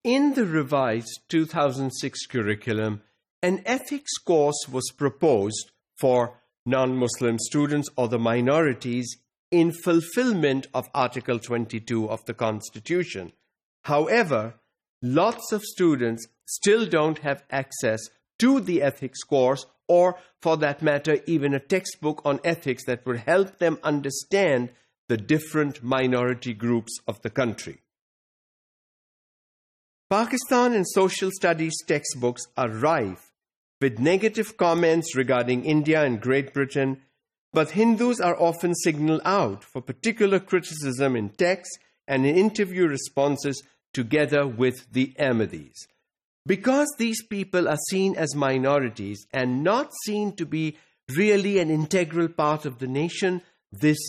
in the revised 2006 curriculum, an ethics course was proposed for non-Muslim students or the minorities in fulfillment of Article 22 of the Constitution. However, lots of students still don't have access to the ethics course, or for that matter, even a textbook on ethics that would help them understand the different minority groups of the country. Pakistan and social studies textbooks are rife with negative comments regarding India and Great Britain, but Hindus are often signaled out for particular criticism in text and in interview responses together with the Ahmadis. Because these people are seen as minorities and not seen to be really an integral part of the nation, this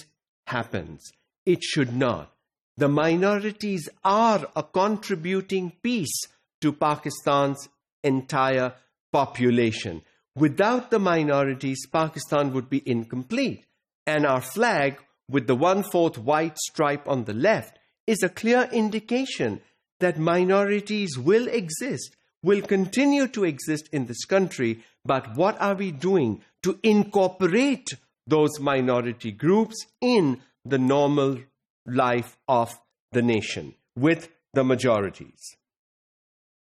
happens. It should not. The minorities are a contributing piece to Pakistan's entire population. Without the minorities, Pakistan would be incomplete. And our flag, with the 1/4 white stripe on the left, is a clear indication that minorities will exist, will continue to exist in this country. But what are we doing to incorporate those minority groups in the normal life of the nation with the majorities?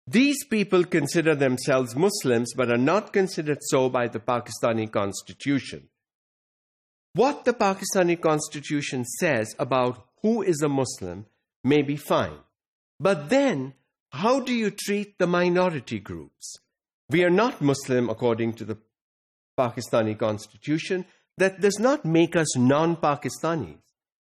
These people consider themselves Muslims but are not considered so by the Pakistani Constitution. What the Pakistani Constitution says about who is a Muslim may be fine. But then, how do you treat the minority groups? We are not Muslim according to the Pakistani Constitution. That does not make us non-Pakistanis.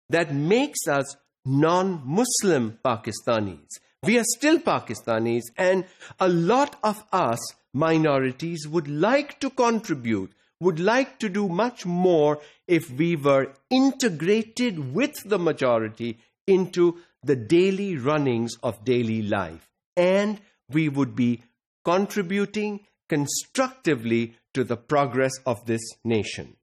That makes us non-Muslim Pakistanis. We are still Pakistanis, and a lot of us minorities would like to contribute, would like to do much more if we were integrated with the majority into the daily runnings of daily life. And we would be contributing constructively to the progress of this nation.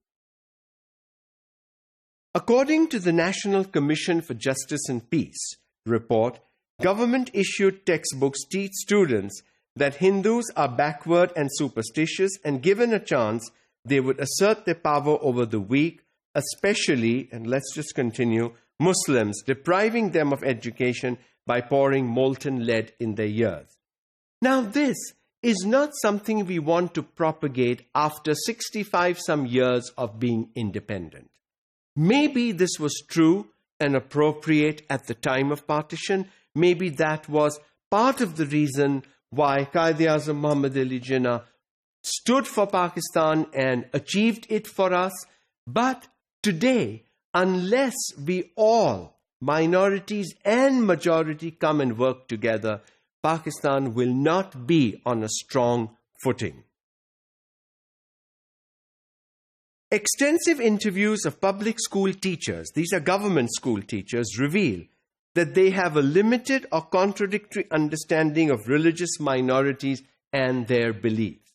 According to the National Commission for Justice and Peace report, government-issued textbooks teach students that Hindus are backward and superstitious, and given a chance, they would assert their power over the weak, especially, and let's just continue, Muslims, depriving them of education by pouring molten lead in their ears. Now, this is not something we want to propagate after 65 some years of being independent. Maybe this was true and appropriate at the time of partition. Maybe that was part of the reason why Quaid-e-Azam Muhammad Ali Jinnah stood for Pakistan and achieved it for us. But today, unless we all, minorities and majority, come and work together, Pakistan will not be on a strong footing. Extensive interviews of public school teachers, these are government school teachers, reveal that they have a limited or contradictory understanding of religious minorities and their beliefs.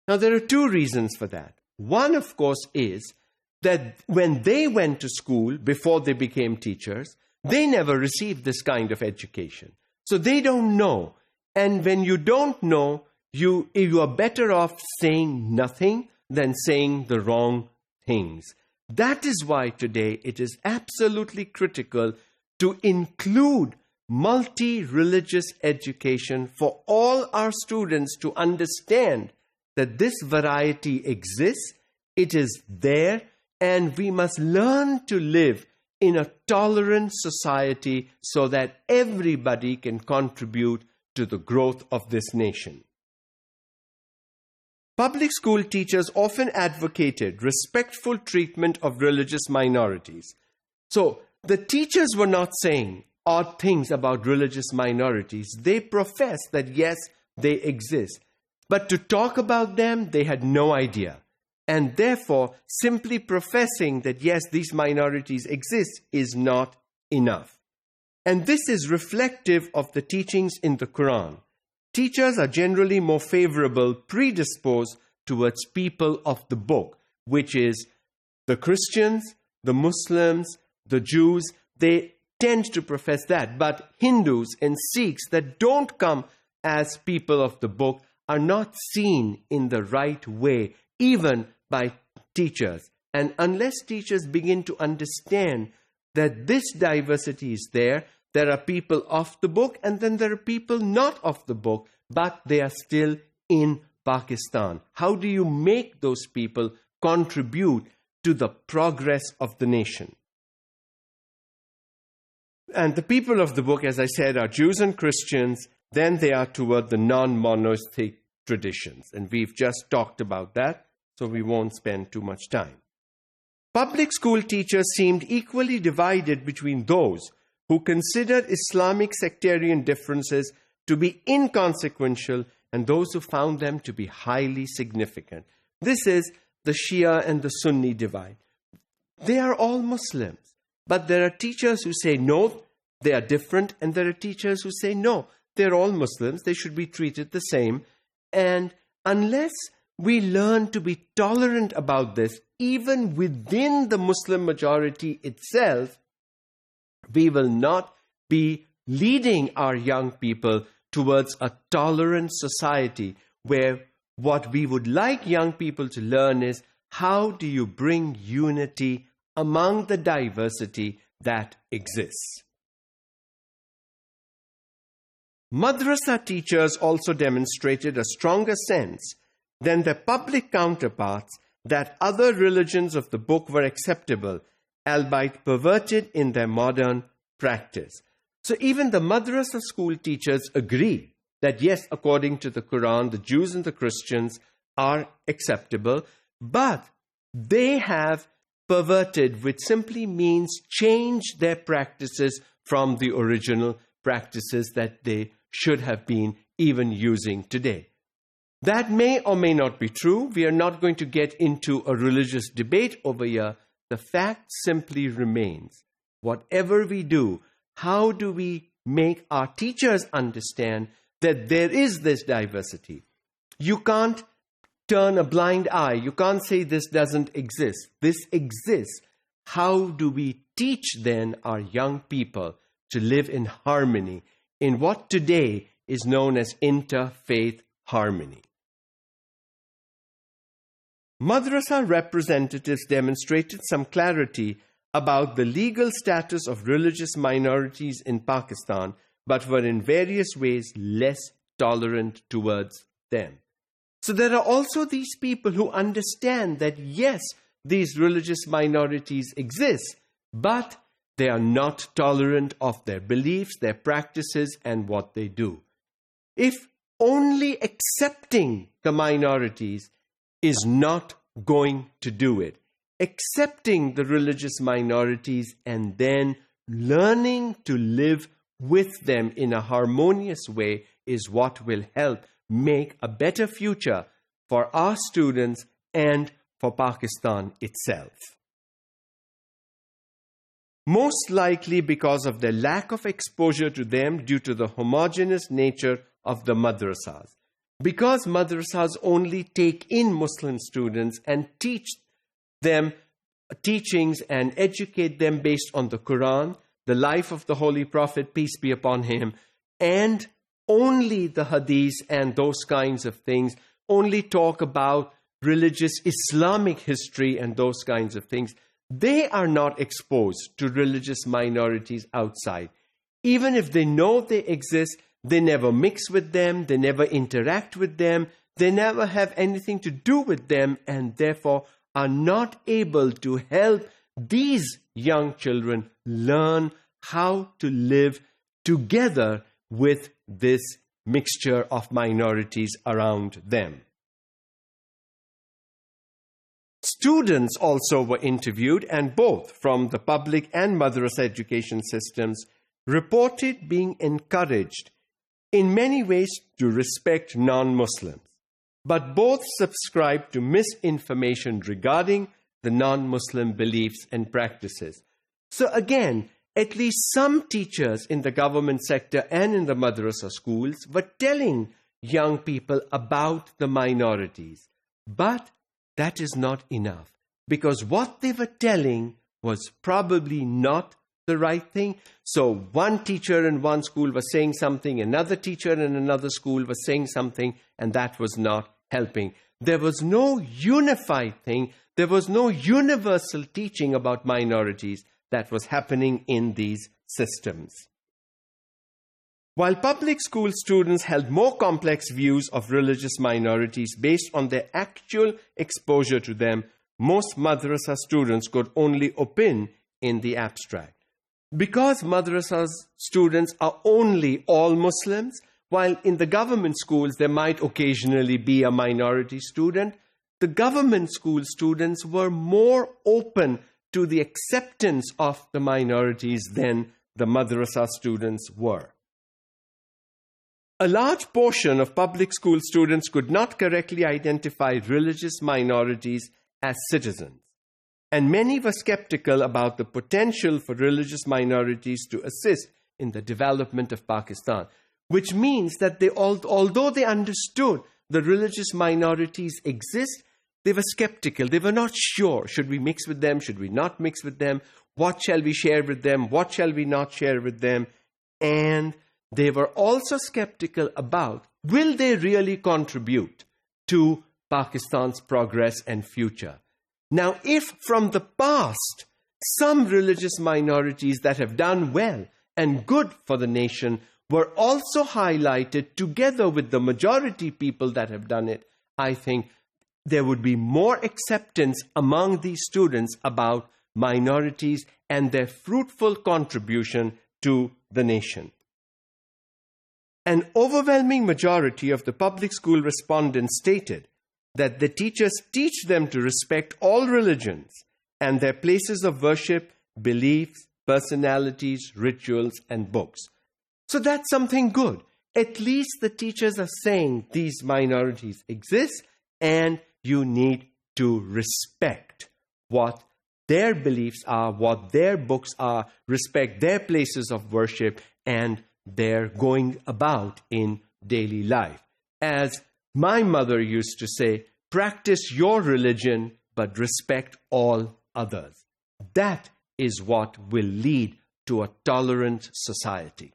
Now, there are two reasons for that. One, of course, is that when they went to school before they became teachers, they never received this kind of education. So they don't know. And when you don't know, you are better off saying nothing than saying the wrong things. That is why today it is absolutely critical to include multi-religious education for all our students to understand that this variety exists, it is there, and we must learn to live in a tolerant society so that everybody can contribute to the growth of this nation. Public school teachers often advocated respectful treatment of religious minorities. So, the teachers were not saying odd things about religious minorities. They professed that yes, they exist. But to talk about them, they had no idea. And therefore, simply professing that yes, these minorities exist is not enough. And this is reflective of the teachings in the Quran. Teachers are generally more favorable, predisposed towards people of the book, which is the Christians, the Muslims, the Jews. They tend to profess that. But Hindus and Sikhs that don't come as people of the book are not seen in the right way, even by teachers. And unless teachers begin to understand that this diversity is there are people of the book, and then there are people not of the book, but they are still in Pakistan. How do you make those people contribute to the progress of the nation? And the people of the book, as I said, are Jews and Christians. Then they are toward the non-monotheistic traditions. And we've just talked about that, so we won't spend too much time. Public school teachers seemed equally divided between those who considered Islamic sectarian differences to be inconsequential and those who found them to be highly significant. This is the Shia and the Sunni divide. They are all Muslims, but there are teachers who say no, they are different, and there are teachers who say no, they're all Muslims, they should be treated the same. And unless we learn to be tolerant about this, even within the Muslim majority itself, we will not be leading our young people towards a tolerant society where what we would like young people to learn is how do you bring unity among the diversity that exists. Madrasa teachers also demonstrated a stronger sense than their public counterparts that other religions of the book were acceptable, albeit perverted in their modern practice. So even the Madrasa school teachers agree that yes, according to the Quran, the Jews and the Christians are acceptable, but they have perverted, which simply means change their practices from the original practices that they should have been even using today. That may or may not be true. We are not going to get into a religious debate over here. The fact simply remains, whatever we do, how do we make our teachers understand that there is this diversity? You can't turn a blind eye. You can't say this doesn't exist. This exists. How do we teach then our young people to live in harmony in what today is known as interfaith harmony? Madrasa representatives demonstrated some clarity about the legal status of religious minorities in Pakistan, but were in various ways less tolerant towards them. So there are also these people who understand that yes, these religious minorities exist, but they are not tolerant of their beliefs, their practices, and what they do. If only accepting the minorities is not going to do it, accepting the religious minorities and then learning to live with them in a harmonious way is what will help make a better future for our students and for Pakistan itself. Most likely because of the lack of exposure to them due to the homogeneous nature of the madrasas. Because madrasas only take in Muslim students and teach them teachings and educate them based on the Quran, the life of the Holy Prophet, peace be upon him, and only the hadiths and those kinds of things, only talk about religious Islamic history and those kinds of things. They are not exposed to religious minorities outside. Even if they know they exist, they never mix with them, they never interact with them, they never have anything to do with them, and therefore are not able to help these young children learn how to live together with this mixture of minorities around them. Students also were interviewed, and both from the public and madrasa education systems reported being encouraged in many ways to respect non-Muslims, but both subscribed to misinformation regarding the non-Muslim beliefs and practices. So again, at least some teachers in the government sector and in the madrasa schools were telling young people about the minorities. But that is not enough, because what they were telling was probably not the right thing. So one teacher in one school was saying something, another teacher in another school was saying something, and that was not helping. There was no unified thing. There was no universal teaching about minorities that was happening in these systems. While public school students held more complex views of religious minorities based on their actual exposure to them, most madrasa students could only opine in the abstract. Because madrasa students are only all Muslims, while in the government schools there might occasionally be a minority student, the government school students were more open to the acceptance of the minorities than the madrasa students were. A large portion of public school students could not correctly identify religious minorities as citizens, and many were skeptical about the potential for religious minorities to assist in the development of Pakistan, which means that although they understood the religious minorities exist, they were skeptical. They were not sure. Should we mix with them? Should we not mix with them? What shall we share with them? What shall we not share with them? And they were also skeptical about, will they really contribute to Pakistan's progress and future? Now, if from the past, some religious minorities that have done well and good for the nation were also highlighted together with the majority people that have done it, I think there would be more acceptance among these students about minorities and their fruitful contribution to the nation. An overwhelming majority of the public school respondents stated that the teachers teach them to respect all religions and their places of worship, beliefs, personalities, rituals, and books. So that's something good. At least the teachers are saying these minorities exist and you need to respect what their beliefs are, what their books are, respect their places of worship and their going about in daily life. As my mother used to say, practice your religion, but respect all others. That is what will lead to a tolerant society.